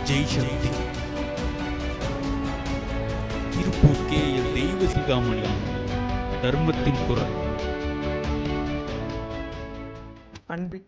ஜெய் சக்தி. திருப்பூர் தெய்வ சிகாமணி, தர்மத்தின் குரல். அன்பு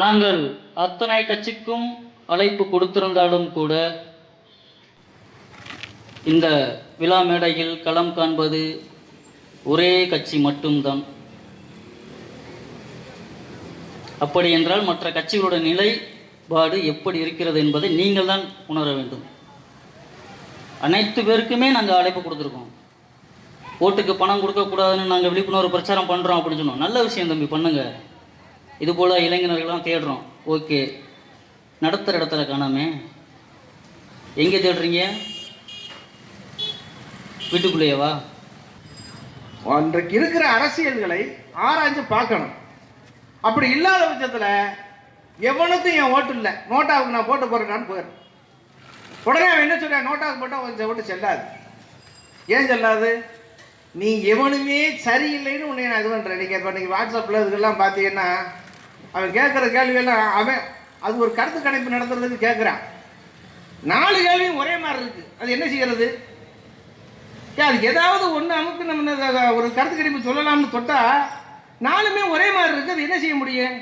நாங்கள் அத்தனை கட்சிக்கும் அழைப்பு கொடுத்திருந்தாலும் கூட இந்த விழா மேடையில் களம் காண்பது ஒரே கட்சி மட்டும்தான். அப்படி என்றால் மற்ற கட்சிகளுடைய நிலைப்பாடு எப்படி இருக்கிறது என்பதை நீங்கள் தான் உணர வேண்டும். அனைத்து பேருக்குமே நாங்கள் அழைப்பு கொடுத்துருக்கோம். ஓட்டுக்கு பணம் கொடுக்கக்கூடாதுன்னு நாங்கள் விழிப்புணர்வு பிரச்சாரம் பண்ணுறோம் அப்படின்னு சொன்னோம். நல்ல விஷயம் தம்பி, பண்ணுங்க. இதுபோல் இளைஞர்கள்லாம் தேடுறோம். ஓகே, நடத்துகிற இடத்துல காணாமே, எங்கே தேடுறீங்க? வீட்டுக்குள்ளேயேவா? அன்றைக்கு இருக்கிற அரசியல்களை ஆராய்ஞ்சு பார்க்கணும். அப்படி இல்லாத பட்சத்தில் எவனுக்கும் என் ஓட்டு இல்லை, நோட்டாவுக்கு நான் போட்டு போகிறேன்னு போயிடும். உடனே அவன் என்ன சொல்கிறேன், நோட்டாவுக்கு போட்டால் ஓட்டு செல்லாது. ஏன் செல்லாது? நீ எவனுமே சரியில்லைன்னு உன்னை நான் இது பண்ணுறேன். நீங்கள் இப்போ நீங்கள் வாட்ஸ்அப்பில் இதுக்கெல்லாம் பார்த்தீங்கன்னா அவன் கேட்குற கேள்வியெல்லாம் அவன் அது ஒரு கருத்து கணிப்பு நடத்துறதுக்கு கேட்குறான். 4 கேள்வியும் ஒரே மாதிரி இருக்குது. அது என்ன செய்கிறது? அது ஏதாவது ஒன்று அமுக்கு நம்ம ஒரு கருத்து கணிப்பு சொல்லலாம்னு தொட்டால் 4மே ஒரே மாதிரி இருக்குது. அது என்ன செய்ய முடியும்?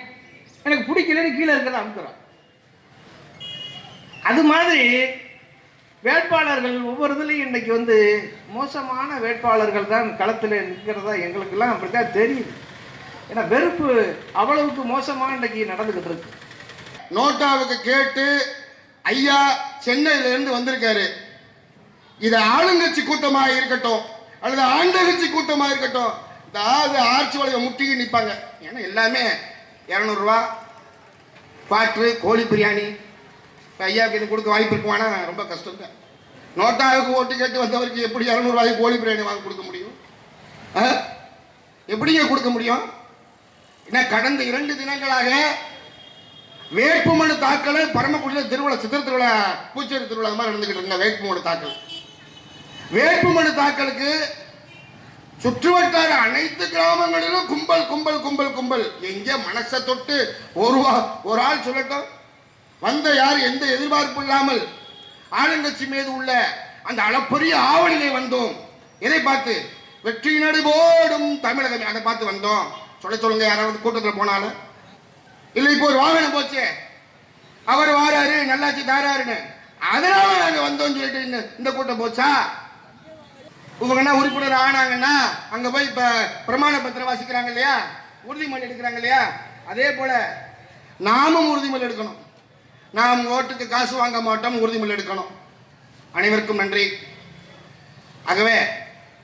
எனக்கு பிடிக்கலன்னு கீழே இருக்கிறத அமுக்குறான். அது மாதிரி வேட்பாளர்கள் ஒவ்வொரு இதுலையும் இன்றைக்கி மோசமான வேட்பாளர்கள் தான் களத்தில் நிற்கிறதா எங்களுக்கெல்லாம் அப்படித்தான் தெரியுது. ஏன்னா வெறுப்பு அவ்வளவுக்கு மோசமாக இன்றைக்கி நடந்துக்கிட்டு இருக்கு. நோட்டாவுக்கு கேட்டு ஐயா சென்னையிலிருந்து வந்திருக்காரு. இது ஆளுங்கட்சி கூட்டமாக இருக்கட்டும் அல்லது ஆண்ட கட்சி கூட்டமாக இருக்கட்டும், அதாவது ஆட்சி வளைய முட்டிக்கு நிற்பாங்க. ஏன்னா எல்லாமே 200 ரூபா பாட்டு, கோழி பிரியாணி. ஐயாவுக்கு இது கொடுக்க வாய்ப்பு இருக்குமானா ரொம்ப கஷ்டம் தான். நோட்டாவுக்கு ஓட்டு கேட்டு வந்தவருக்கு எப்படி 200 ரூபாய்க்கு கோழி பிரியாணி வாங்கி கொடுக்க முடியும்? எப்படிங்க கொடுக்க முடியும்? ஏன்னா கடந்த 2 தினங்களாக வேட்புமனு தாக்கல் பரமக்குடியில் திருவிழா, சித்திர திருவிழா, பூச்சேரி திருவிழா மாதிரி நடந்துகிட்டு இருந்த வேட்புமனு தாக்கல். வேட்புமனு தாக்கலுக்கு சுற்றுவட்டார அனைத்து கிராமங்களிலும் கும்பல் கும்பல் கும்பல் கும்பல். எங்கே மனசை தொட்டு ஒரு ஆள் சொல்லட்டும், வந்த யார் எந்த எதிர்பார்ப்பு இல்லாமல் ஆளுங்கட்சி மீது உள்ள அந்த அளப்பரிய ஆவணியை வந்தோம். எதை பார்த்து? வெற்றி நடுபோடும் தமிழகம், அதை பார்த்து வந்தோம். சொல்லுங்க, யாராவது கூட்டத்தில் போனாலும் இல்லை. இப்போ ஒரு வாகனம் போச்சு, அவர் வாராரு, நல்லாச்சு தாராருன்னு, அதனால நாங்கள் வந்தோம் சொல்லிட்டு இந்த கூட்டம் போச்சா? இவங்கன்னா உறுப்பினர் ஆனாங்கன்னா அங்கே போய் இப்போ பிரமாண பத்திரம் வாசிக்கிறாங்க இல்லையா, உறுதிமொழி எடுக்கிறாங்க இல்லையா, அதே போல நாமும் உறுதிமொழி எடுக்கணும். நாம் ஓட்டுக்கு காசு வாங்க மாட்டோம், உறுதிமொழி எடுக்கணும். அனைவருக்கும் நன்றி. ஆகவே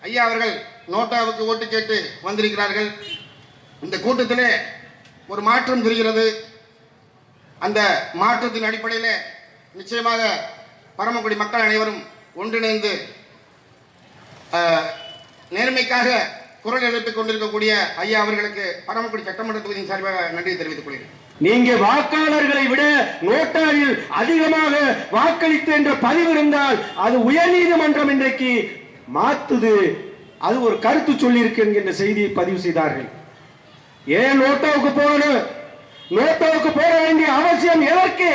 ஐயா அவர்கள் நோட்டாவுக்கு ஓட்டு கேட்டு வந்திருக்கிறார்கள். இந்த கூட்டத்திலே ஒரு மாற்றம் தெரிகிறது. அந்த மாற்றத்தின் அடிப்படையில் நிச்சயமாக பரமக்குடி மக்கள் அனைவரும் ஒன்றிணைந்து நேர்மைக்காக குரல் எழுப்பிக் கொண்டிருக்கக்கூடிய ஐயா அவர்களுக்கு பரமக்குடி சட்டமன்ற தொகுதியின் சார்பாக நன்றி தெரிவித்துக் கொள்கிறேன். நீங்க வாக்காளர்களை விட நோட்டாவில் அதிகமாக வாக்களித்து என்ற பதிவு இருந்தால் அது உயர்நீதிமன்றம் இன்றைக்கு மாத்துது. அது ஒரு கருத்து சொல்லி இருக்கு என்கின்ற செய்தியை பதிவு செய்தார்கள். ஏன் நோட்டாவுக்கு போகணும்? நோட்டாவுக்கு போக வேண்டிய அவசியம் எதற்கு?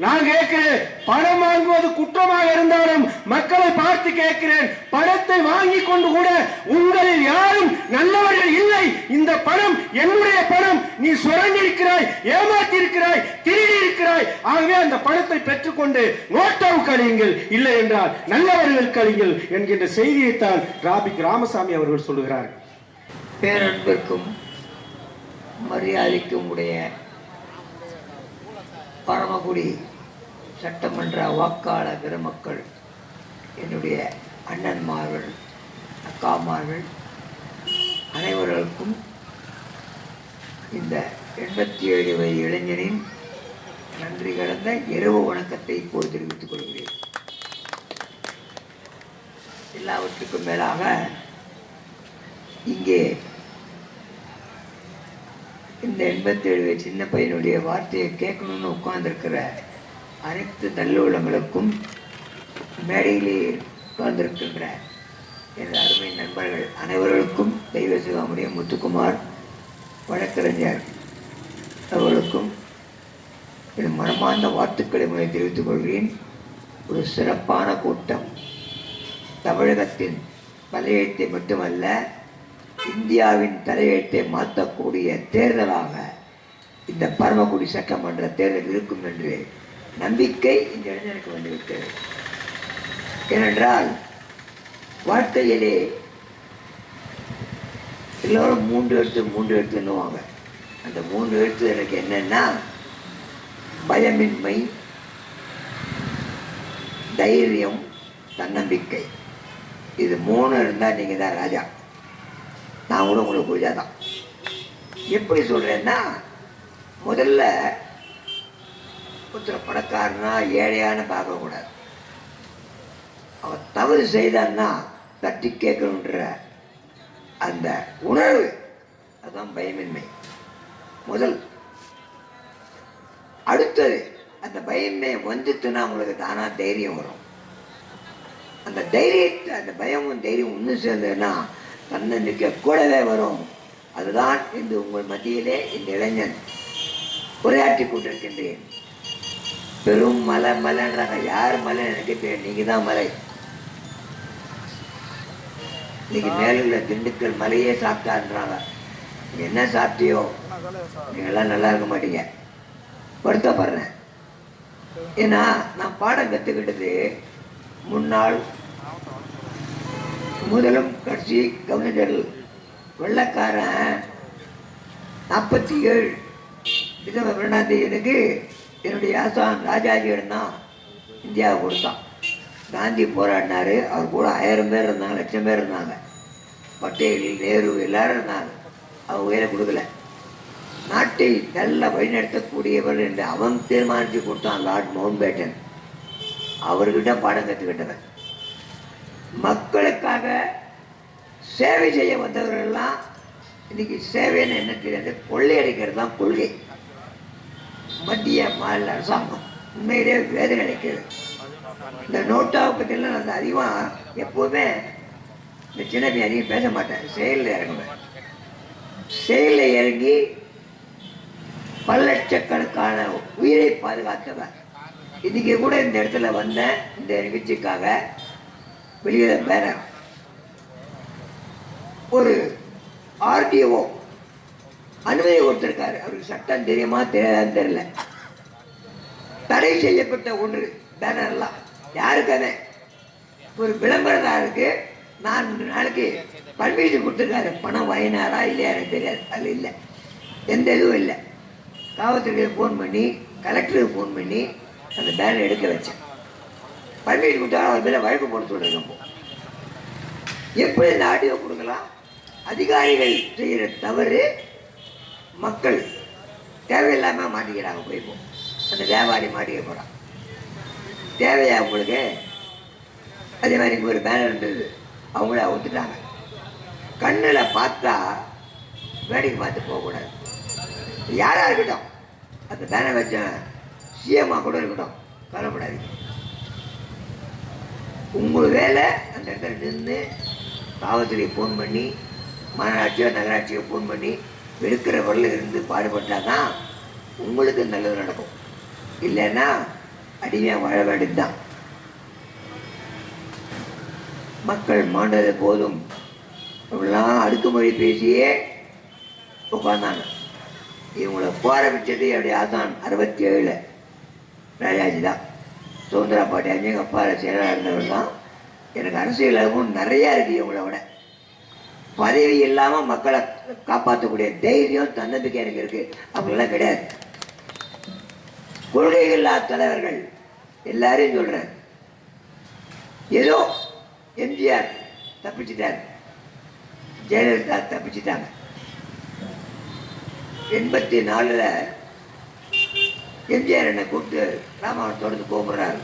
நான் கேட்கிறேன், பணம் வாங்குவது குற்றமாக இருந்தாலும் மக்களை பார்த்து கேட்கிறேன், பணத்தை வாங்கி கொண்டு கூட உங்களில் யாரும் நல்லவர்கள் இல்லை. இந்த பணம் என்னுடைய பணம், நீ சுரண்டிருக்கிறாய், ஏமாற்றி இருக்கிறாய், திருடி இருக்கிறாய். ஆகவே அந்த பணத்தை பெற்றுக்கொண்டு நோட்டாவுக்கு அழியுங்கள், இல்லை என்றால் நல்லவர்களுக்கு அழியுங்கள் என்கின்ற செய்தியைத்தான் ராபிக் ராமசாமி அவர்கள் சொல்லுகிறார்கள். பேரன்பிற்கும் மரியாதைக்கும் உடைய பரமக்குடி சட்டமன்ற வாக்காளர் பெருமக்கள், என்னுடைய அண்ணன்மார்கள், அக்காமார்கள் அனைவர்களுக்கும் இந்த 87 வயது இளைஞனின் நன்றி கலந்த இரவு வணக்கத்தை இப்போது தெரிவித்துக் கொள்கிறேன். எல்லாவற்றுக்கும் மேலாக இங்கே இந்த 87 சின்ன பையனுடைய வார்த்தையை கேட்கணும்னு உட்கார்ந்துருக்கிற அனைத்து நல்லுள்ளங்களுக்கும், மேடையிலே உட்கார்ந்திருக்கின்ற என் அருமை நண்பர்கள் அனைவர்களுக்கும், தெய்வ சிவாமுடைய முத்துக்குமார் வழக்கறிஞர் அவர்களுக்கும் என் மனமார்ந்த வாழ்த்துக்களை முறை தெரிவித்துக் கொள்கிறேன். ஒரு சிறப்பான கூட்டம். தமிழகத்தின் தலையெழுத்தை மட்டுமல்ல, இந்தியாவின் தலையெழுத்தை மாற்றக்கூடிய தேர்தலாக இந்த பரமக்குடி சட்டமன்ற தேர்தல் இருக்கும் என்று நம்பிக்கை இந்த இளைஞருக்கு வந்துவிட்டது. ஏனென்றால் வாழ்க்கையிலே எல்லோரும் 3 எழுத்துன்னுவாங்க. அந்த 3 எழுத்து எனக்கு என்னன்னா, பயமின்மை, தைரியம், தன்னம்பிக்கை. இது 3 இருந்தால் நீங்கள் தான் ராஜா. நான் கூட உங்களுக்கு பூஜா தான். எப்படி சொல்கிறேன்னா, முதல்ல ஒருத்தர் பணக்காரனா ஏழையான பார்க்கக்கூடாது. அவன் தவறு செய்தான்னா தட்டி கேட்கணுன்ற அந்த உணர்வு, அதுதான் பயமின்மை முதல். அடுத்தது, அந்த பயமே வந்துட்டுன்னா உங்களுக்கு தானாக தைரியம் வரும். அந்த தைரியத்தை, அந்த பயமும் தைரியம் ஒன்று சேர்ந்ததுன்னா தன்னம்பிக்கை கூடவே வரும். அதுதான் இன்று உங்கள் மத்தியிலே இந்த இளைஞன் உரையாற்றி கொண்டிருக்கின்றேன். பெரும் மலை மலைன்றாங்க. யார் மலை எனக்கு தெரியும், நீங்கள் தான் மலை. இன்னைக்கு மேலுள்ள திண்டுக்கல் மலையே சாப்பிட்டான்றாங்க. நீ என்ன சாப்பிட்டியோ நீங்கள்லாம் நல்லா இருக்க மாட்டீங்க. வருத்தப்படுறேன். ஏன்னா நான் பாடம் கற்றுக்கிட்டது முன்னாள் முதலும் கட்சி கவர்னர் வெள்ளக்காரன் 47 டிசம்பர் 2ஆம் தேதி எனக்கு என்னுடைய ஆசான் ராஜாஜியிடம் தான் இந்தியாவை கொடுத்தான். காந்தி போராடினார். அவர் கூட 1000 பேர் இருந்தாங்க, 1,00,000 பேர் இருந்தாங்க. பட்டேல், நேரு எல்லாரும் இருந்தாங்க. அவங்க உயிரை கொடுக்கல. நாட்டை நல்ல வழிநடத்தக்கூடியவர் என்று அவன் தீர்மானித்து கொடுத்தான் லார்ட் மவுண்ட் பேட்டன். அவர்கிட்ட பாடம் கற்றுக்கிட்டவன். மக்களுக்காக சேவை செய்ய வந்தவர்கள்லாம் இன்னைக்கு சேவைன்னு என்ன தெரியாது, கொள்ளையடிக்கிறது தான் கொள்கை. மத்திய மாநில அரசாங்கம் உண்மையிலே வேதனை அளிக்கிறது. இந்த நோட்டாவை பற்றிலாம் நான் அதிகமாக எப்போவுமே இந்த சின்ன அதிகம் பேச மாட்டேன். செயலில் இறங்குவேன். செயலில் இறங்கி பல லட்சக்கணக்கான உயிரை பாதுகாத்தவர். இன்னைக்கு கூட இந்த இடத்துல வந்த இந்த நிகழ்ச்சிக்காக வெளியே பேனர் ஒரு RDO அனுமதி கொடுத்திருக்காரு. அவருக்கு சட்டம் தெரியுமா தெரியாதான்னு தெரியல. தடை செய்யப்பட்ட ஒன்று பேனர்லாம் யாருக்கானே ஒரு விளம்பரதாருக்கு 4 நாளைக்கு பர்மிஷன் கொடுத்துருக்காரு. பணம் வாங்கினாரா இல்லையா எனக்கு தெரியாது. அது இல்லை, எந்த இதுவும் இல்லை. காவல்துறைக்கு ஃபோன் பண்ணி, கலெக்டருக்கு ஃபோன் பண்ணி அந்த பேனர் எடுக்க வச்சேன். பர்மிஷன் கொடுத்தாலும் அவர் மேலே வழக்கு போட சொல்லிருக்கோம். எப்படி இந்த ஆடியோ கொடுக்கலாம்? அதிகாரிகள் செய்கிற தவறு மக்கள் தேவையில்லாமல் மாட்டிக்கிறாங்க. போய்ப்போம் அந்த வியாபாரி மாட்டிக்க போகிறான். தேவையா உங்களுக்கு? அதே மாதிரி இங்கே ஒரு பேனர் இருந்தது, அவங்கள அவுத்துட்டாங்க. கண்ணில் பார்த்தா வேடிக்கை பார்த்து போகக்கூடாது. யாராக இருக்கட்டும், அந்த பேனர் வச்ச சிஎம்மாக கூட இருக்கட்டும், கவலைப்படாது. உங்கள் வேலை அந்த இடத்துல நின்று காவல்துறையை ஃபோன் பண்ணி, மாநகராட்சியோ நகராட்சியோ ஃபோன் பண்ணி எடுக்கிற பொருள் இருந்து பாடுபட்டால் தான் உங்களுக்கு நல்லது நடக்கும். இல்லைன்னா அடிமையாக வாழ வேண்டியதுதான். மக்கள் மாண்டது போதும் இவங்களாம் அடுக்குமொழி பேசியே உட்கார்ந்தாங்க. இவங்களை போற வச்சது என்னுடைய ஆசான் 67 ராஜாஜி தான். சுதந்திரா பாட்டி எங்கள் அப்பா செயலாளர் இருந்தவர் தான். எனக்கு அரசியல் அனுபவம் நிறையா இருக்குது. இவங்களை விட பதவி இல்லாமல் மக்களை காப்பாற்றக்கூடிய தைரியம் தன்னம்பிக்கை எனக்கு இருக்குது. அப்படிலாம் கிடையாது. கொள்கை இல்லாத தலைவர்கள் எல்லாரையும் சொல்கிறேன். ஏதோ எம்ஜிஆர் தப்பிச்சிட்டார், ஜெயலலிதா தப்பிச்சிட்டாங்க. 84 எம்ஜிஆர் என்னை கூப்பிட்டு ராமாவரத்தோடு கூப்பிட்றாரு.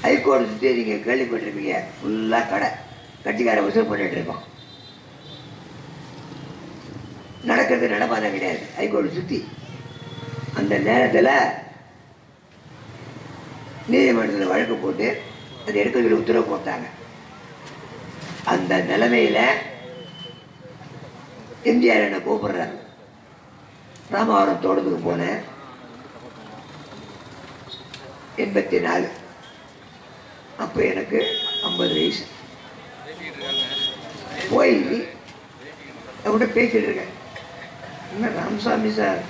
ஹைகோர்ட் சுற்றி நீங்கள் கேள்விப்பட்டிருப்பீங்க, ஃபுல்லாக கடை கட்சிக்கார வசூல் பண்ணிட்டு இருக்கோம். நடக்கிறது நடப்பாதான் கிடையாது ஹைகோர்ட் சுற்றி. அந்த நேரத்தில் நீதிமன்றத்தில் வழக்கு போட்டு அது எடுக்க சொல்லி உத்தரவு போட்டாங்க. அந்த நிலைமையில் எம்ஜிஆர் என்னை கூப்பிடுறாரு. ராமவரம் தோட்டத்துக்கு போனேன். 84. அப்போ எனக்கு 50 வயசு. போய் அவங்கள்ட்ட பேசிட்டு இருக்கேன். என்ன ராமசாமி சார்,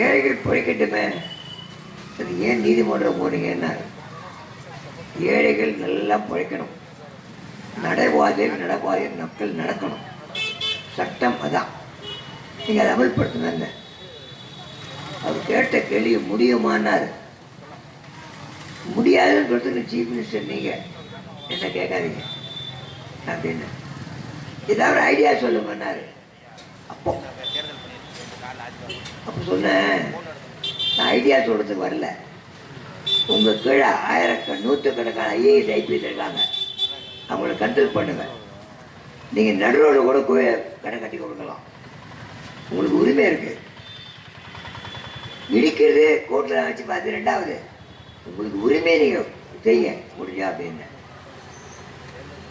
ஏழைகள் பிழைக்கட்டுமே, அது ஏன் நீதிமன்றம் போனீங்கன்னா, ஏழைகள் நல்லா பிழைக்கணும், நடைபாதையில் நடப்பாதையில் மக்கள் நடக்கணும், சட்டம் அதான், நீங்கள் அதை அமல்படுத்தின. அவர் கேட்ட கேள்வி முடியுமான்னாரு. முடியாதுன்னு சொல்லிட்டு சீஃப் மினிஸ்டர் நீங்கள் என்ன கேட்காதீங்க அப்படின்னு ஏதாவது ஐடியா சொல்லுங்கன்னாரு. அப்போ சொன்னேன், நான் ஐடியா சொல்கிறதுக்கு வரல. உங்கள் கீழே நூற்றுக்கணக்கான ஐஏஎஸ் ஐபிஎஸ் இருக்காங்க, அவங்கள கண்ட்ரோல் பண்ணுவேன். நீங்கள் நடுரோடு கூட கடை கட்டி கொடுக்கலாம், உங்களுக்கு உரிமை இருக்குது. இடிக்கிறது கோர்ட்டில் வச்சு பார்த்து 2வது உங்களுக்கு உரிமையை நீங்கள் செய்ய முடிஞ்சா அப்படின்னு.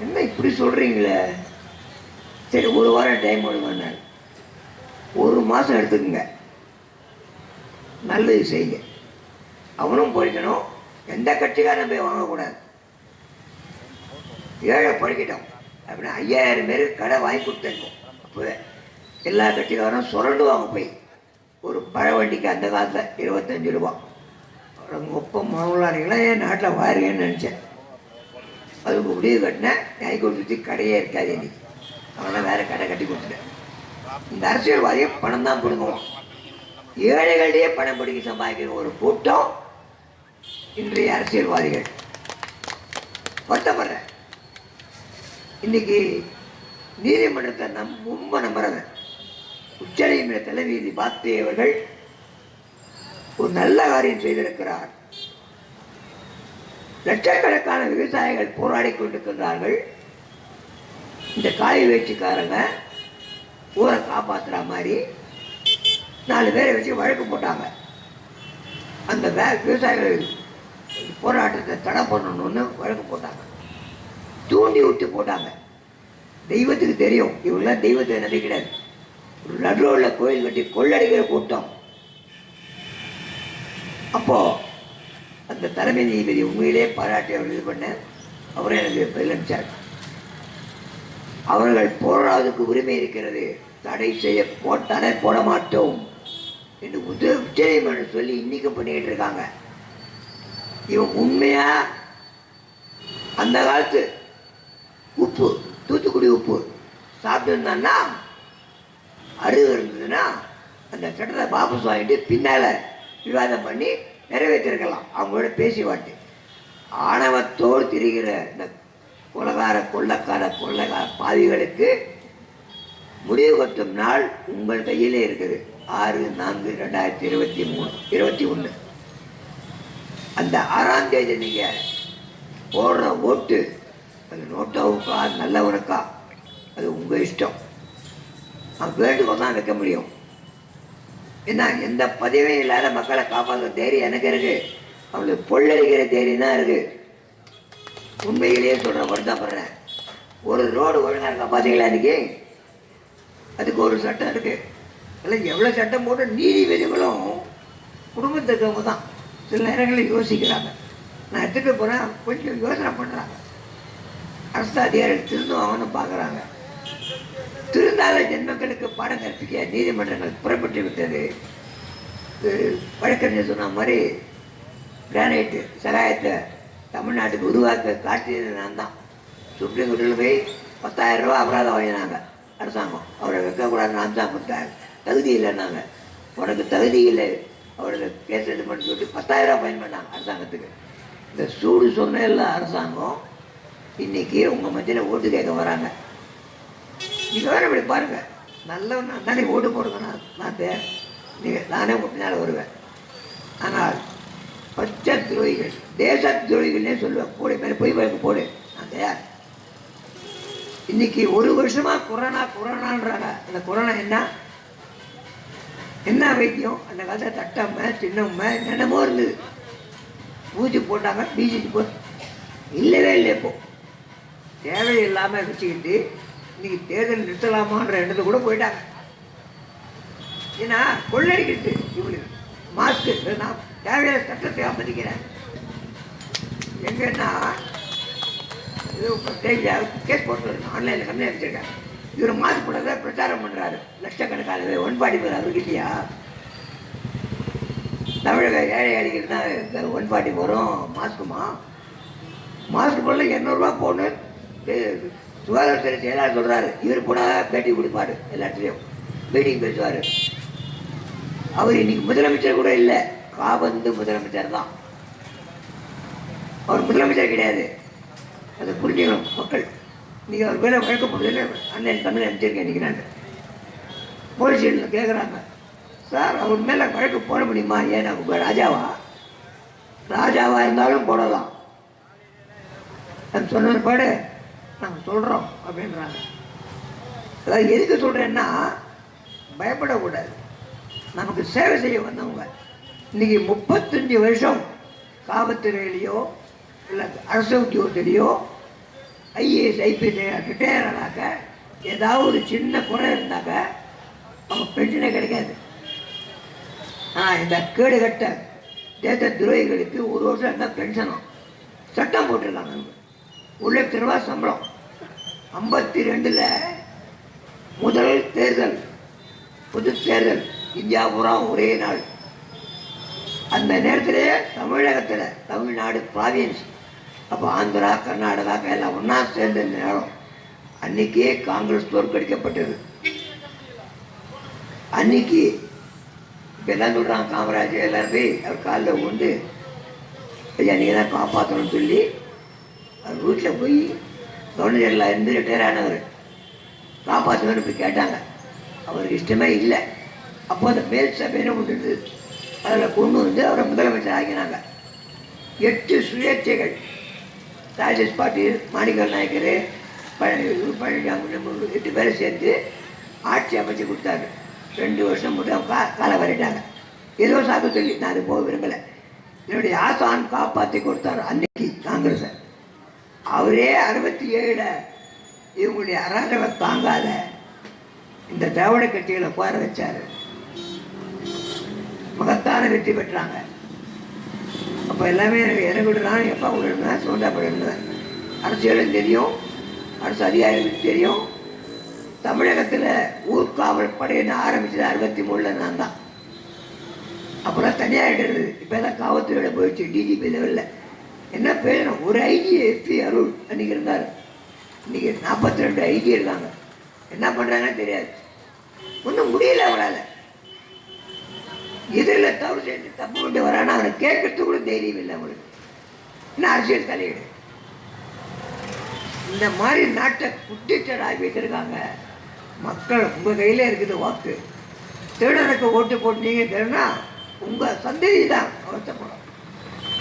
என்ன இப்படி சொல்கிறீங்களே? சரி, 1 வாரம் டைம் கொடுங்கன்னாரு. 1 மாதம் எடுத்துக்கோங்க, நல்லது செய்யுங்க. அவனும் படிக்கணும், எந்த கட்சிக்காரன் போய் வாங்கக்கூடாது. ஏழை படிக்கட்டும் அப்படின்னா 5000 பேர் கடை வாங்கி கொடுத்துருக்கோம். அப்போவே எல்லா கட்சிக்காரரும் சுரண்டுவாங்க. போய் ஒரு பழ வண்டிக்கு அந்த காலத்தில் 25 ரூபா. ஒப்ப மாமலாரிகளாம் என் நாட்டில் வாருங்கன்னு நினச்சேன். அதுக்கு முடிவு கட்டினேன். ஹைகோர்ட் சுற்றி கடையே இருக்காது இன்னைக்கு. அவனால் வேறு கடை கட்டி கொடுத்துட்டேன். இந்த அரசியல்வாதியை பணம் தான் பிடுங்குவோம். ஏழைகளிடையே பணம் பிடிக்க சம்பாதிக்கிற ஒரு கூட்டம் இன்றைய அரசியல்வாதிகள். வருத்தப்படுறேன். இன்னைக்கு நீதிமன்றத்தை ரொம்ப நம்புறேன். உச்ச நீதிமன்ற தலைவீதி பாப்தே அவர்கள் ஒரு நல்ல காரியம் செய்திருக்கிறார். லட்சக்கணக்கான விவசாயிகள் போராடி கொண்டிருக்கிறார்கள். இந்த காய் வேட்சிக்காரங்க ஊரை காப்பாற்றுற மாதிரி 4 பேரை வச்சு வழக்கு போட்டாங்க. அந்த விவசாயிகள் போராட்டத்தை தடை பண்ணணும்னு வழக்கு போட்டாங்க. தூண்டி விட்டு போட்டாங்க. தெய்வத்துக்கு தெரியும், இவங்களாம் தெய்வத்தை நம்பிக்கிறார். ஒரு நடுரோடில் கோயில் கட்டி கொள்ளடிக்கிற கூட்டம். அப்போ அந்த தலைமை நீதிபதி உண்மையிலே பாராட்டி அவர் இது பண்ண அவரே எனக்கு பதில் அனுப்பிச்சார். அவர்கள் போராடுவதற்கு உரிமை இருக்கிறது, தடை செய்ய போட்டாலே போட மாட்டோம் என்று உச்ச நீதிமன்றம் சொல்லி இன்னைக்கும் பண்ணிக்கிட்டு இருக்காங்க. இவன் உண்மையா அந்த காலத்து உப்பு, தூத்துக்குடி உப்பு சாப்பிட்டு இருந்தான்னா, அருகு இருந்ததுன்னா அந்த சட்டத்தை வாபஸ் வாங்கிட்டு பின்னால் விவாதம் பண்ணி நிறைவேற்றிருக்கலாம். அவங்களோட பேசி வாட்டு. ஆணவத்தோடு திரிகிற இந்த கொள்ளக்கார பாவிகளுக்கு முடிவு கட்டும் நாள் உங்கள் கையிலே இருக்குது. 6/4/2021. அந்த 6ஆம் தேதி நீங்கள் போடுற ஓட்டு அது நோட்டாவுக்கா நல்லவனுக்கா அது உங்கள் இஷ்டம். வேண்டுகோள் தான் வைக்க முடியும். ஏன்னா எந்த பதவியும் இல்லாத மக்களை காப்பாற்ற தைரியம் எனக்கு இருக்கு. அவங்களுக்கு பொள்ளடிக்கிற தைரியம் தான் இருக்கு. உண்மையிலேயே சொல்கிறேன், வருத்தப்படுறேன். ஒரு ரோடு ஒழுங்காக இருக்கா பார்த்தீங்களா இன்னைக்கு? அதுக்கு ஒரு சட்டம் இருக்கு. அதெல்லாம் எவ்வளோ சட்டம் போட்டு நீதிபதிகளும் குடும்ப வந்திருக்கவங்க தான் சில நேரங்களில் யோசிக்கிறாங்க. நான் எடுத்துகிட்டு போகிறேன், கொஞ்சம் யோசனை பண்ணுறாங்க. அரசு அதிகாரிகள் திருந்துவாங்கன்னு பார்க்குறாங்க. திருந்தாத ஜென்மங்களுக்கு பாடம் கற்பிக்க நீதிமன்றங்கள் புறப்பட்டு விட்டது. வழக்கறிஞர் சொன்ன மாதிரி கிரானைட்டு சகாயத்தை தமிழ்நாட்டுக்கு உருவாக்க காட்டியது நான் தான். சுப்ரீம் கோர்ட்டில் போய் 10,000 ரூபா அபராதம் வாங்கினாங்க அரசாங்கம். அவரை வைக்கக்கூடாதுன்னு நான் தான் கொடுத்தாங்க. தகுதி இல்லைன்னாங்க. உனக்கு தகுதி இல்லை, அவருக்கு கேஸ் இது பண்ணி சொல்லிட்டு 10,000 ரூபா ஃபைன் பண்ணாங்க அரசாங்கத்துக்கு. இந்த சூடு சொன்ன எல்லா அரசாங்கம் இன்னைக்கு உங்கள் மத்தியில் ஓட்டு கேட்க வராங்க. நீங்கள் வேறு இப்படி பாருங்கள், நல்லவன் நான் தானே ஓட்டு போடுங்க. நான் நீங்கள் நானே உங்கள் பின்னால் வருவேன். ஆனால் பச்சை துரோகிகள், தேச துரோகிகள்னே சொல்லுவேன். போடு மேலே போய் வழக்கு போடு, நான் தயார். இன்னைக்கு 1 வருஷமாக கொரோனான்றாங்க. அந்த கொரோனா என்ன வைத்தியம்? அந்த காலத்தில் தட்டம்மை சின்னம்மை என்னென்னமோ இருந்தது. ஊசி போட்டாங்க, பிஜேபி போ இல்லவே இல்லை. இப்போ தேவையில்லாமல் வச்சுக்கிட்டு இன்னைக்கு தேர்தல் நிறுத்தலாமான்ற இடத்துல கூட போயிட்டாங்க. ஏன்னா கொள்ளடிக்கிட்டு இவங்களுக்கு மாஸ்க்கு நான் தேவையான சட்டத்தை அமைதிக்கிறேன். எங்கன்னா இது கேஸ் போட்டு ஆன்லைனில் கம்மியாக வச்சுருக்காங்க. இவர் மாஸ்க் போட்டதை பிரச்சாரம் பண்ணுறாரு. லட்சக்கணக்கான ஒன்பாடி போகிறார். அவர்கிட்டயா தமிழக ஏழை அடிக்கிறது தான் ஒன்பாட்டி போகிறோம். மாஸ்க் போடல 200 ரூபா போடணும் சுகாதாரத்துறை செயலாளர் சொல்கிறாரு. இவர் கூட பேட்டி கொடுப்பாரு, எல்லா இடத்துலையும் மீட்டிங் பேசுவார். அவர் இன்னைக்கு முதலமைச்சர் கூட இல்லை, காபந்து முதலமைச்சர் தான். அவர் முதலமைச்சர் கிடையாது, அதை புரிஞ்சுக்கணும் மக்கள். இன்றைக்கி அவர் மேலே வழக்கப்படுதுன்னு அண்ணன் தமிழ் அனுப்பிச்சிருக்கேன். இன்றைக்கி நான் போலீஸ் ஸ்டேஷனில் கேட்குறாங்க, சார் அவர் மேலே வழக்கு போட முடியுமா? ஏன்னா உங்கள் ராஜாவாக இருந்தாலும் போடலாம். நான் சொன்ன பாடு நாங்கள் சொல்கிறோம் அப்படின்றாங்க. அதாவது எதுக்கு சொல்கிறேன்னா, பயப்படக்கூடாது. நமக்கு சேவை செய்ய வந்தவங்க இன்றைக்கி 35 வருஷம் காவல்துறையிலையோ இல்லை அரசு உத்தியோகத்திலையோ ஐஏஎஸ் ஐபிஎஸ் ரிட்டையர் ஆனாக்க ஏதாவது ஒரு சின்ன குறை இருந்தாக்க அவங்க பென்ஷனே கிடைக்காது. ஆனால் இந்த கேடுகட்ட தேச துரோகிகளுக்கு 1 வருஷம் இருந்தால் பென்ஷனும் சட்டம் போட்டிருக்காங்க. 1,00,000 ரூபா சம்பளம். 52ல் முதல் தேர்தல், பொது தேர்தல், இந்தியா பூரா ஒரே நாள். அந்த நேரத்திலே தமிழகத்தில் தமிழ்நாடு ப்ராவின்ஸ், அப்போ ஆந்திரா கர்நாடகா எல்லாம் ஒன்றா சேர்ந்த நேரம். அன்றைக்கே காங்கிரஸ் தோற்கடிக்கப்பட்டது. அன்னைக்கு இப்போ எல்லாம் சொல்கிறாங்க, காமராஜர் எல்லாரும் போய் அவர் காலில் கொண்டு ஐயா நீங்கள் தான் காப்பாற்றணும்னு சொல்லி அவர் வீட்டில் போய் கவர்னர் இருந்து ரிட்டையர் ஆனவர் காப்பாற்றணும்னு போய் கேட்டாங்க. அவருக்கு இஷ்டமே இல்லை. அப்போ அந்த மேல் சபையின கொண்டு அதில் கொண்டு வந்து அவரை முதலமைச்சர் ஆக்கினாங்க. 8 சுயேட்சைகள், ராஜேஷ் பாட்டீல், மாணிக்கல் நாயக்கர், பழனிசாமி 8 பேரை சேர்த்து ஆட்சி அமைச்சு கொடுத்தாரு. 2 வருஷம் மட்டும் காலம் வரைட்டாங்க. ஏதோ சாக்கு சொல்லி நான் அது போக விரும்பலை. என்னுடைய ஆசான் காப்பாற்றி கொடுத்தார் அன்னைக்கு காங்கிரஸை. அவரே 67 இவங்களுடைய அராஜகம் தாங்காத இந்த திராவிட கட்சிகளை போற வச்சார். மகத்தான வெற்றி பெற்றாங்க. அப்போ எல்லாமே எனக்கு விடுறான், எப்போ விடுறா சோண்டாப்படுறேன். அரசியலும் தெரியும், அரசு அதிகாரிகளுக்கு தெரியும். தமிழகத்தில் ஊர்காவல் படையின்னு ஆரம்பிச்சது 63ல் நான் தான். அப்புறம் தனியாக எடுறது. இப்போ தான் காவல்துறையோட போயிடுச்சு டிஜிபி லெவலில். என்ன பேசணும், ஒரு ஐஜி எஸ்பி அருள் அன்றைக்கி இருந்தார். இன்றைக்கி 42 ஐஜி இருக்காங்க. என்ன பண்ணுறாங்கன்னு தெரியாது. ஒன்றும் முடியல அவளால். எதிரில் தவறு செஞ்சு தப்பு கொண்டு வரானா அவனை கேட்கறது கூட தைரியம் இல்லை அவங்களுக்கு. என்ன அரசியல் தலையீடு. இந்த மாதிரி நாட்டை குட்டிச்சடாகி வச்சுருக்காங்க. மக்கள் உங்கள் கையில் இருக்குது வாக்கு. திருடனுக்கு ஓட்டு போட்டீங்க தெரியும்னா உங்கள் சந்ததி தான் அவசப்படும்.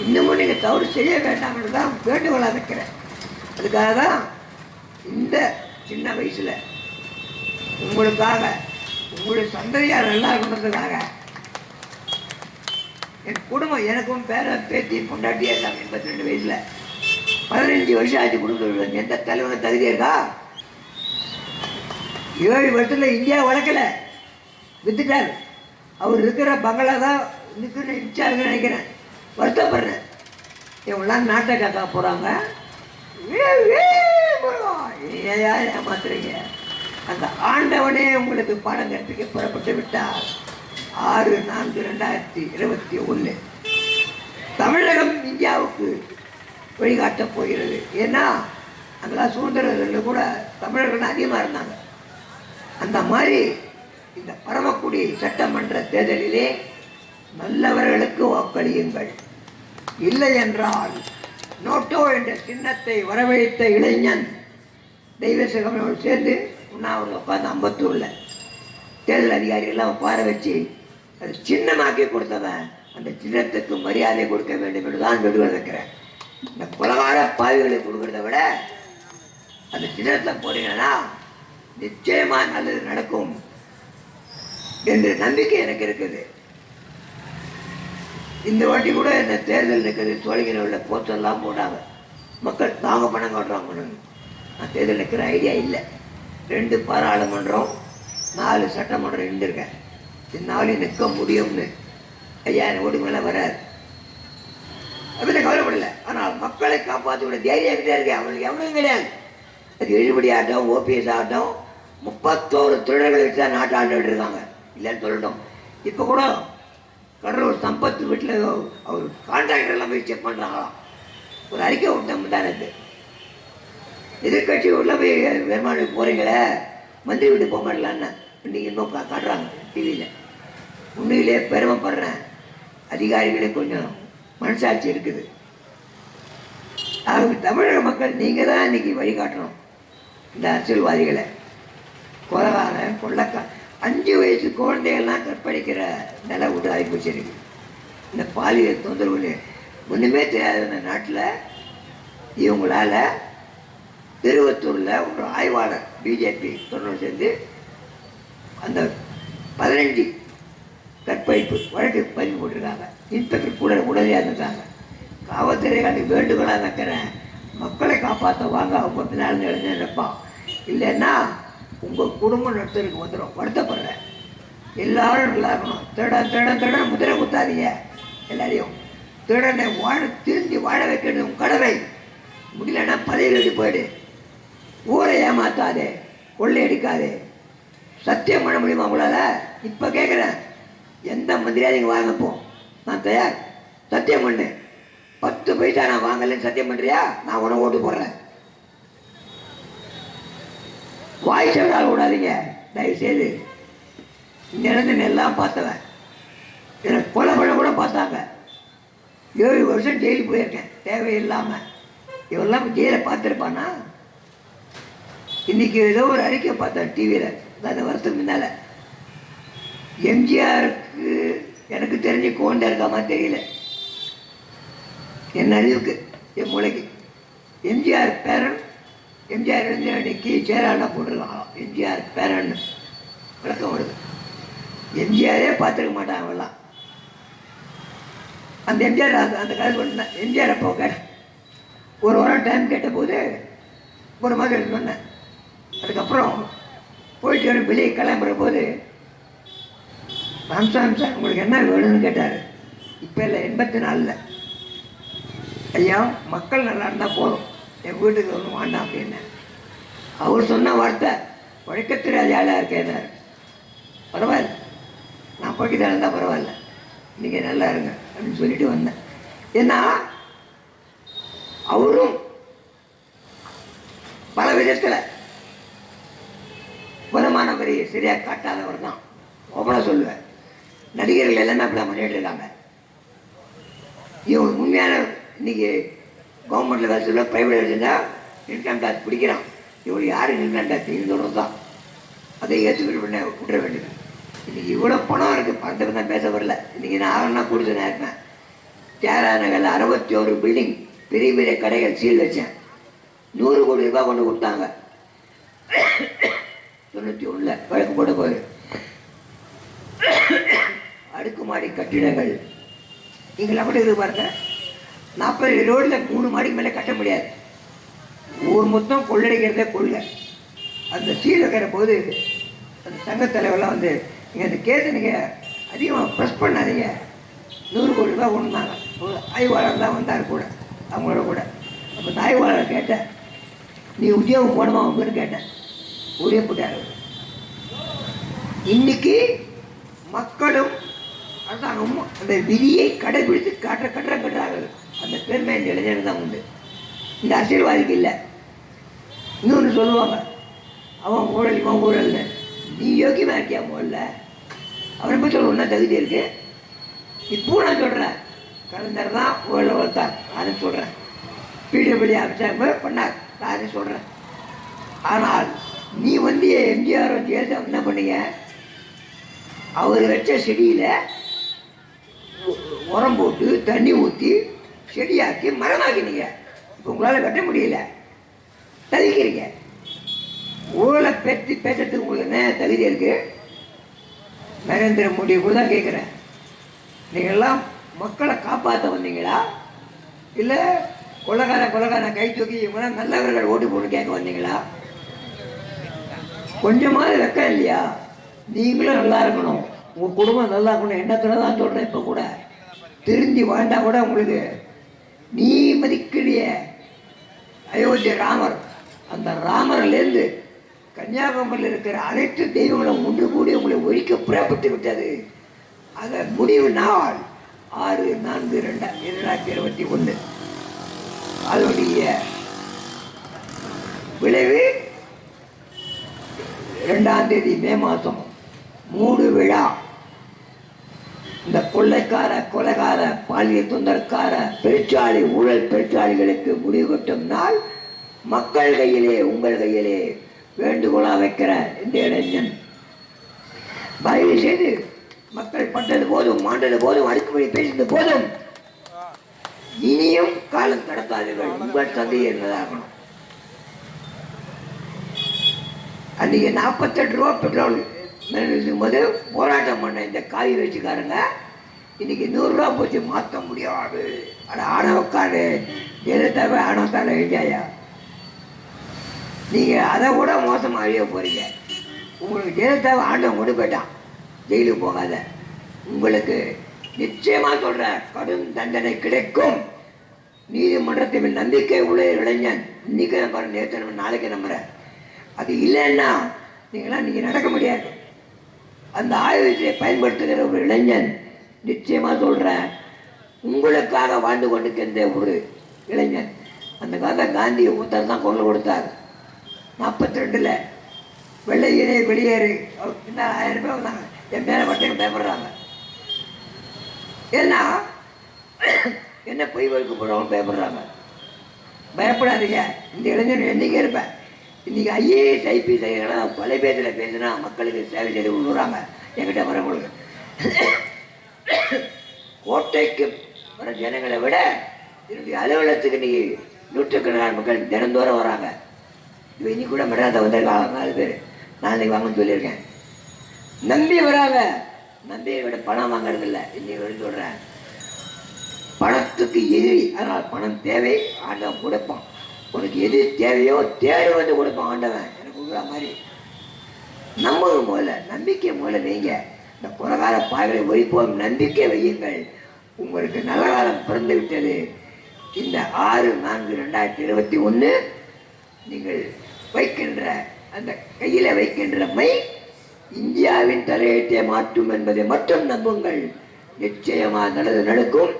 இன்னமும் நீங்கள் தவறு செய்ய வேண்டாம்னு தான் வேண்டுகோளாக வைக்கிறேன். அதுக்காக தான் இந்த சின்ன வயசில் உங்களுக்காக, உங்களுடைய சந்ததியார் நல்லா இருக்கணுன்றதுக்காக என் குடும்பம், எனக்கும் பேர பேத்தி பொண்டாட்டியே இருக்காங்க. 82 வயசில் 15 வருஷம் ஆச்சு குடும்பம். எந்த தலைவனும் தகுதி இருக்கா? 7 வருஷத்தில் இந்தியா வளர்க்கலை, வித்துட்டார். அவர் இருக்கிற பங்களா தான் இன்னைக்கு இன்சார்ஜ் நினைக்கிறேன், வருத்தப்படுறேன். இவங்களாம் நாட்டை காக்க போகிறாங்க. ஏமாத்துறீங்க. அந்த ஆண்டவனே உங்களுக்கு பாடம் கற்பிக்க புறப்பட்டு விட்டார். 6/4/2021 தமிழகம் இந்தியாவுக்கு வழிகாட்டப் போகிறது. ஏன்னா அங்கெல்லாம் சுதந்திரத்தில் கூட தமிழர்கள் அதிகமாக இருந்தாங்க. அந்த மாதிரி இந்த பரமக்குடி சட்டமன்ற தேர்தலிலே நல்லவர்களுக்கு வாக்களியுங்கள். இல்லை என்றால் நோட்டோ என்ற சின்னத்தை வரவழைத்த இளைஞன் தெய்வசிகமோடு சேர்ந்து உண்ணாவிரதம் உட்காந்து அம்பத்தூரில் தேர்தல் அதிகாரிகள்லாம் உட்கார வச்சு அது சின்னமாக்கி கொடுத்தவன் அந்த சின்னத்துக்கு மரியாதை கொடுக்க வேண்டும் என்று தான் விடுவதற்கிறேன். இந்த குலகார பாவிகளை கொடுக்கறத விட அந்த சின்னத்தை போனீங்கன்னா நிச்சயமா நல்லது நடக்கும் என்ற நம்பிக்கை எனக்கு இருக்குது. இந்த வாட்டி கூட இந்த தேர்தல் இருக்கிறது சோழிங்கிற உள்ள போஸ்டர்லாம் போட்டாங்க. மக்கள் தாங்க பணம் காட்டுறாங்க. நான் தேர்தல் நிற்கிற ஐடியா இல்லை. 2 பாராளுமன்றம் 4 சட்டமன்றம் இருந்திருக்கேன். இந்நாளையும் நிற்க முடியும்னு 5000 ஓட்டு மேலே வராது. அப்படி கவலைப்படலை. ஆனால் மக்களை காப்பாற்றக்கூடிய தைரியம் கிட்டே இருக்கேன். அவங்களுக்கு எவ்வளவு கிடையாது. அது எழுபடி ஆகட்டும், ஓபிஎஸ் ஆகட்டும், 31 திருடர்களை வச்சு தான் நாட்டை ஆண்டு இருக்காங்க. இல்லைன்னு சொல்லட்டும். இப்போ கூட கடலூர் சம்பத்து வீட்டில் அவர் கான்ட்ராக்டர்லாம் போய் செக் பண்ணுறாங்களாம். ஒரு அறிக்கை விட்டோம் தான் இருக்குது. எதிர்கட்சி உள்ள போய் வருமானம் போகிறீங்களே, மந்திரி வீட்டு போக மாட்டலான்னு இன்றைக்கி இன்னும் காட்டுறாங்க டிவியில். உண்மையிலே பெருமைப்படுறேன். அதிகாரிகளே கொஞ்சம் மனசாட்சி இருக்குது. ஆகவே தமிழக மக்கள் நீங்கள் தான் இன்றைக்கி வழிகாட்டணும். இந்த அரசியல்வாதிகளை கொலகாரன் கொள்ளக்காரன் 5 வயசு குழந்தைகள்லாம் கற்பழிக்கிற நிலை விட்டு ஆகி போச்சிருக்கு. இந்த பாலியல் தொந்தரவு ஒன்றுமே தெரியாத இந்த நாட்டில் இவங்களால திருவத்தூரில் ஒரு ஆய்வாளர் பிஜேபி தொண்டர் சேர்ந்து அந்த 15 கற்பழிப்பு வழக்கு பதிவு போட்டிருக்காங்க. இன்ஸ்பெக்டர் கூட உடனடியாக இருந்திருக்காங்க. காவல்துறைக்காண்டி வேண்டுகோளாக வைக்கிறேன், மக்களை காப்பாற்ற வாங்க. அவங்க பின்னால் நினைப்பான். இல்லைன்னா உங்கள் குடும்பம் நடத்துறதுக்கு வந்துடும். வருத்தப்படுறேன். எல்லாரும் நல்லா இருக்கணும். திருட முதிரை குத்தாதீங்க. எல்லாரையும் திருடனை திருந்தி வாழ வைக்கிறது உன் கடமை. முடியலன்னா பதவி எடுத்து போயிடு. ஊரை ஏமாத்தாதே, கொள்ளையடிக்காதே. சத்தியம் பண்ண முடியுமா உங்களால்? இப்போ கேட்குறேன், எந்த மந்திரியா நீங்கள் வாங்கப்போ நான் தயார். சத்தியம் பண்ணு. 10 பைசா நான் வாங்கலன்னு சத்தியம் பண்ணுறியா? நான் உனக்கு ஓட்டு போடுறேன். வாய் செவரால் விடாதீங்க தயவுசெய்து. இந்த இடத்துல எல்லாம் பார்த்தவன் எனக்கு கொலை பண்ண கூட பார்த்தாங்க. 7 வருஷம் ஜெயிலுக்கு போயிருக்கேன் தேவையில்லாமல். இவெல்லாம் ஜெயிலை பார்த்துருப்பானா? இன்றைக்கி ஏதோ ஒரு அறிக்கை பார்த்தேன் டிவியில். அந்த வருஷத்துக்கு முன்னால் எம்ஜிஆருக்கு எனக்கு தெரிஞ்சு கோண்டை இருக்காமா தெரியல. என் அறிவுக்கு என் மூளைக்கு எம்ஜிஆர் பேரன், எம்ஜிஆர் வந்து அன்னைக்கு சேராலாம் போட்டிருக்காங்க. எம்ஜிஆர் பேரன் விளக்கம் வருது. எம்ஜிஆரே பார்த்துருக்க மாட்டாங்க அவெல்லாம். அந்த எம்ஜிஆர் அந்த கதை சொன்னேன். எம்ஜிஆர் அப்போ கேட்டேன். ஒரு வாரம் டைம் கேட்டபோது ஒரு மாதிரி சொன்னேன். அதுக்கப்புறம் போயிட்டு வெளியே கிளம்புற போது ராம்சாமி சார் உங்களுக்கு என்ன வேணும்னு கேட்டார். இப்போ இல்லை, 84. ஐயா மக்கள் நல்லா இருந்தால் போதும், என் வீட்டுக்கு ஒன்றும் வேண்டாம் அப்படின்னு அவர் சொன்ன வார்த்தை. உழைக்கத்திராது ஆளாக இருக்கேன். பரவாயில்ல, நான் போய்க்கிட்டே இருந்தால் பரவாயில்ல, நீங்கள் நல்லா இருங்க அப்படின்னு சொல்லிட்டு வந்தேன். ஏன்னா அவரும் பல விதத்தில் வருமான வரி சரியாக காட்டாதவர் தான். அவ்வளோ சொல்லுவேன். நடிகர்கள் எல்லாமே அப்படி பண்ணிட்டு இருக்காங்க. இவங்க உண்மையான இன்னைக்கு கவர்மெண்ட்டில் வேலை சொல்ல ப்ரைவேட் இருந்தால் இன்கம் டேக்ஸ் பிடிக்கிறான். இவங்களுக்கு யாரும் இன்கம் டேக்ஸ் இருந்தோடு தான் அதை ஏற்றுக்கிட்டு பண்ண விட்டுற வேண்டியது. இன்றைக்கி இவ்வளோ பணம் இருக்குது. பணத்தை தான் பேச வரல. இன்றைக்கி நான் ஆகணும்னா கொடுத்து நான் இருப்பேன். தியாகராஜ நகரில் 61 பில்டிங் பெரிய பெரிய கடைகள் சீல் வச்சேன். 100 கோடி ரூபாய் கொண்டு கொடுத்தாங்க. 91 வழக்கு போட்ட போது அடுக்குமாடி கட்டிடங்கள் நீங்கள் அப்படி இருக்கு பாருங்க. 40 ரோடில் 3 மாடிக்கு மேலே கட்ட முடியாது. ஊர் மொத்தம் கொள்ளடிக்கிறதே கொள்ளை. அந்த சீல் வைக்கிற போது அந்த சங்கத் தலைவரெலாம் வந்து நீங்கள் அந்த கேஸை நீங்கள் அதிகமாக ப்ரெஸ் பண்ணாதீங்க, 100 கோடி ரூபாய் கொண்டாங்க. ஒரு ஆய்வாளர் தான் வந்தார் கூட, அவங்களோட கூட. அப்போ இந்த ஆய்வாளர் கேட்டேன், நீ உத்தியோகம் போனமா அப்படின்னு கேட்டேன். ஒரே போட்டார். இன்னைக்கு மக்களும் அரசாங்கமும் அந்த விதியை கடைபிடித்து கட்டுறார்கள். அந்த பெருமை இந்த இளைஞர் தான் உண்டு, இந்த அரசியல்வாதிக்கு இல்லை. இன்னொன்று சொல்லுவாங்க, அவன் ஊழல் இவன் ஊழல்னு. நீ யோக்கியமாக இருக்கியா முதல்ல? அவரை பற்றி சொல்ல ஒன்றா தகுதி இருக்கு. இப்போ நான் சொல்கிறேன், கலைஞர் தான் ஊழல் வளர்த்தார், அதை சொல்கிறேன். பிடபிள்யூ ஆஃபீஸர் பண்ணார், நான் அதை சொல்கிறேன். ஆனால் நீ வந்து எம்ஜிஆர் ஜெயலலிதா என்ன பண்ணீங்க? அவர் வச்ச செடியில் உரம் போட்டு தண்ணி ஊற்றி செடியாக்கி மரமாக்கினீங்க. இப்போ உங்களால் வெட்ட முடியல, தவிக்கிறீங்க. ஊழலை பேசுறதுக்கு உங்களுக்கு என்ன தகுதி இருக்கு? நரேந்திர மோடி கூட தான் கேட்குறேன், நீங்கள்லாம் மக்களை காப்பாற்ற வந்தீங்களா, இல்லை கொலகார கை தூக்கி இவங்களாம் நல்லவர்கள் ஓட்டு போட்டு கேட்க வந்தீங்களா? கொஞ்சமாவது வெக்கம் இல்லையா? நீங்களும் நல்லா இருக்கணும், உங்கள் குடும்பம் நல்லா இருக்கணும் எண்ணத்தில் தான் சொல்கிறேன். இப்போ கூட திருந்தி வாழ்ந்தா கூட உங்களுக்கு நீ மதிக்கிறிய அயோத்திய ராமர், அந்த ராமர்லேருந்து கன்னியாகுமரியில் இருக்கிற அனைத்து தெய்வங்களும் ஒன்று கூடி உங்களை ஒழிக்க புறப்பட்டு விட்டது. அந்த முடிவு நாள் 6/4/2021. அதனுடைய விளைவு 2ஆம் தேதி மே மாதம் 3 விழா. இந்த கொலைக்கார பாலியல் தொந்தரக்கார பெருச்சாளி ஊழல் பெருச்சாளிகளுக்கு முடிவு கட்டும் நாள் மக்கள் கையிலே, உங்கள் கையிலே வேண்டுகோளாக வைக்கிற இந்த இளைஞன், தயவு செய்து மக்கள் பட்டது போதும், மாண்டது போதும், அடுக்குமொழி பேசியது போதும். இனியும் காலம் கடத்தாதீர்கள், உங்கள் தந்தை என்னதாகணும். அன்றைக்கி 48 ரூபா பெட்ரோல் போது போராட்டம் பண்ண இந்த காய் வச்சுக்காரங்க இன்னைக்கு 100 ரூபா போச்சு, மாற்ற முடியாது. ஆனால் ஆணவக்காடு ஜெயலலிதாவே ஆணவத்தால் எழுதியாயா? நீங்கள் அதை கூட மோசமாக அழிய போகிறீங்க. உங்களுக்கு ஜெயலலிதாவை ஆண்டவன் கொண்டு போயிட்டான், ஜெயிலுக்கு போகாத. உங்களுக்கு நிச்சயமாக சொல்கிற கடும் தண்டனை கிடைக்கும். நீதிமன்றத்தின் மேல் நம்பிக்கை உள்ள இளைஞன் இன்னைக்கு நம்புறேன், நேற்று நம்ப, நாளைக்கு நம்புகிறேன். அது இல்லைன்னா நீங்களாம் நீங்கள் நடக்க முடியாது. அந்த ஆயுதத்தை பயன்படுத்துகிற ஒரு இளைஞன் நிச்சயமாக சொல்கிறேன், உங்களுக்காக வாழ்ந்து கொண்டிருக்கின்ற ஒரு இளைஞன். அந்த காலத்தில் காந்தி ஒருத்தர் தான் குரல் கொடுத்தார். 42 வெள்ளையனே வெளியேறு, என்ன 1000 பேர் வந்தாங்க, என் மேலே மட்டும் பயப்படுறாங்க. ஏன்னா என்ன பொய் வழக்கு போடுறவங்க பயப்படுறாங்க. பயப்படாதீங்க, இந்த இளைஞர் என்றைக்கே இருப்பேன். இன்றைக்கி ஐஏஎஸ் ஐபிஎஸ் செய்யலாம், தொலைபேசியில் பேசினா மக்களுக்கு சேவை செய்து விடுறாங்க. என்கிட்ட வரவங்களுக்கு கோட்டைக்கு வர ஜனங்களை விட என்னுடைய அலுவலகத்துக்கு இன்றைக்கி நூற்றுக்கணக்கான மக்கள் தினந்தோறும் வராங்க. இப்போ இன்னைக்கு கூட மெட்ராஸை வந்திருக்காங்க 4 பேர், நாளைக்கு வாங்கன்னு சொல்லியிருக்கேன். நம்பி வராங்க, நம்பியை விட பணம் வாங்கறதில்லை. இன்னைக்கு சொல்கிறேன், பணத்துக்கு எதிரி. அதனால் பணம் தேவை, ஆண்டவன் கொடுப்பான். உனக்கு எது தேவையோ தேடி வந்து கொடுப்பான் ஆண்டவன், எனக்கு கொடுக்குற மாதிரி. நம்புங்க, முதல்ல நம்பிக்கை முதல்ல வைங்க. இந்த குலகால பாய்களை ஒழிப்போம், நம்பிக்கை வையுங்கள். உங்களுக்கு நல்ல காலம் பிறந்து விட்டது. இந்த 6/4/2021 நீங்கள் வைக்கின்ற அந்த கையில் வைக்கின்ற மை இந்தியாவின் தலையெழுத்தை மாற்றும் என்பதை மட்டும் நம்புங்கள். நிச்சயமாக நல்லது நடக்கும்.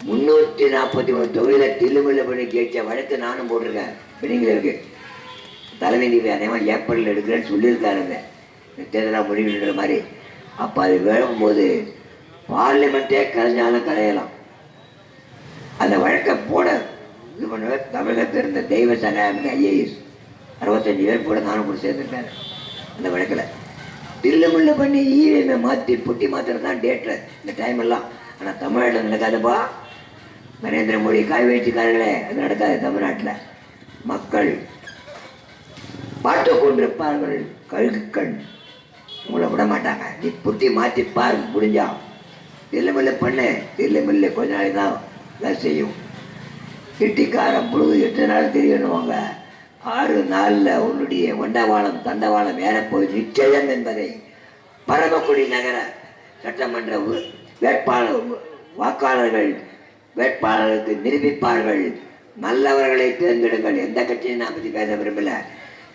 341 தொகுதியில் தில்லுமுள்ள பண்ணி கேட்ட வழக்கு நானும் போட்டிருக்கேன். பிள்ளைங்களுக்கு தலைமை நீதி அதேமாதிரி ஏப்ரலில் எடுக்கிறேன்னு சொல்லியிருக்காருங்க, தேர்தலாக முடிவுன்ற மாதிரி. அப்போ அது வேணும்போது பார்லிமெண்ட்டே கலைஞ்சாலும் கலையலாம். அந்த வழக்கை போட இது பண்ணுவேன். தமிழகத்தில் இருந்த தெய்வ சகாயம் ஐஏஎஸ் 65 பேர் கூட நானும் கூட சேர்ந்துருக்காரு அந்த வழக்கில். தில்லுமுள்ள பண்ணி ஈவிஎம்ஐ மாற்றி புட்டி மாத்திரம் தான் டேட்டில் இந்த டைம் எல்லாம். ஆனால் தமிழ்நாட்டில் நடக்காதுப்பா. நரேந்திர மோடி காய் வச்சுக்காரங்களே, அது நடக்காது தமிழ்நாட்டில். மக்கள் பார்த்து கொண்டிருப்பார்கள், கழுகுக்கண் உங்களை விட மாட்டாங்க. நீ புட்டி மாற்றி பாரு, முடிஞ்சா தில்லுமில்ல பண்ணு. தில்லுமில்ல கொஞ்ச நாளைக்கு தான் வேலை செய்யும். கிட்டிக்காரன் புழுகு 8 நாள் தெரியணுவாங்க. 6 நாளில் உன்னுடைய ஒண்டவாளம் தண்டவாளம் ஏறப்போய் நிச்சயம் என்பதை பரமக்குடி நகர சட்டமன்ற வாக்காளர்கள் வேட்பாளருக்கு நிரூபிப்பார்கள். நல்லவர்களை தேர்ந்தெடுங்கள். எந்த கட்சியும் நான் பற்றி பேச விரும்பல.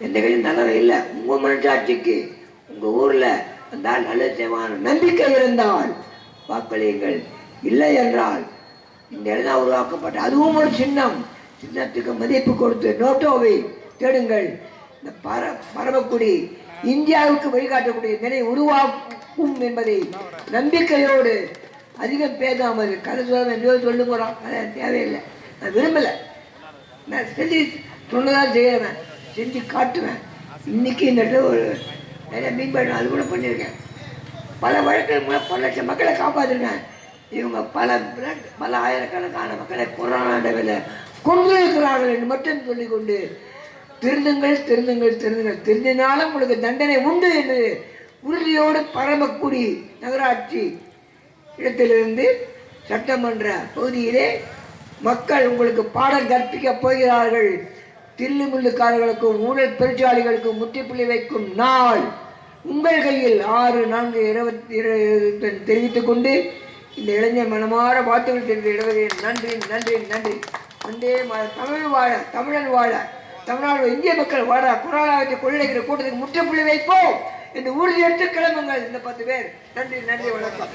எந்த கட்சியும் நல்லவன் இல்லை. உங்கள் மனசாட்சிக்கு உங்கள் ஊரில் அந்த நல்ல செய்வான நம்பிக்கை இருந்தால் வாக்களியுங்கள். இல்லை என்றால் இந்த இடம் உருவாக்கப்பட்ட அதுவும் ஒரு சின்னம். சின்னத்துக்கு மதிப்பு கொடுத்து நோட்டோவை தேடுங்கள். இந்த பரமக்குடி இந்தியாவுக்கு வழிகாட்டக்கூடிய நிலை உருவாக்கும் என்பதை நம்பிக்கையோடு அதிகம் பேசாமல் கதை சொல்லு போகிறோம். அதை தேவையில்லை. நான் விரும்பலை. நான் செஞ்சு சொன்னதான் செய்வேன், செஞ்சு காட்டுவேன். இன்னைக்கு இந்த ஒரு நிறைய மீன்பாடு அது கூட பண்ணியிருக்கேன். பல வழக்குகள் மூலம் பல லட்சம் மக்களை காப்பாற்றிருக்கேன். இவங்க பல ஆயிரக்கணக்கான மக்களை கொரோனாவில் கொண்டு இருக்கிறார்கள் என்று மட்டும் சொல்லிக்கொண்டு திருந்துங்கள் திருந்துங்கள் திருந்துங்கள், திருந்தினாலும் உங்களுக்கு தண்டனை உண்டு என்று உறுதியோடு பரமக்குடி நகராட்சி இடத்திலிருந்து சட்டமன்ற பகுதியிலே மக்கள் உங்களுக்கு பாடம் கற்பிக்கப் போகிறார்கள். தில்லுமுள்ளுக்காரர்களுக்கும் ஊழல் பெருச்சாளிகளுக்கும் முற்றுப்புள்ளி வைக்கும் நாள் உங்கள் கையில். 6/4/2020 தெரிவித்துக் கொண்டு இந்த இளைஞர் மனமாற வாழ்த்துக்கள் தெரிவித்து இடுவதில் நன்றி நன்றி நன்றி. வந்தே தமிழ் வாழ, தமிழன் வாழ, தமிழ்நாடு இந்திய மக்கள் வாழ, கொரோனாவை கொள்ளைகிற கூட்டத்துக்கு முற்றுப்புள்ளி வைப்போம் என்று உறுதியெடுத்து கிளம்புங்கள் இந்த 10 பேர். நன்றி நன்றி, வணக்கம்.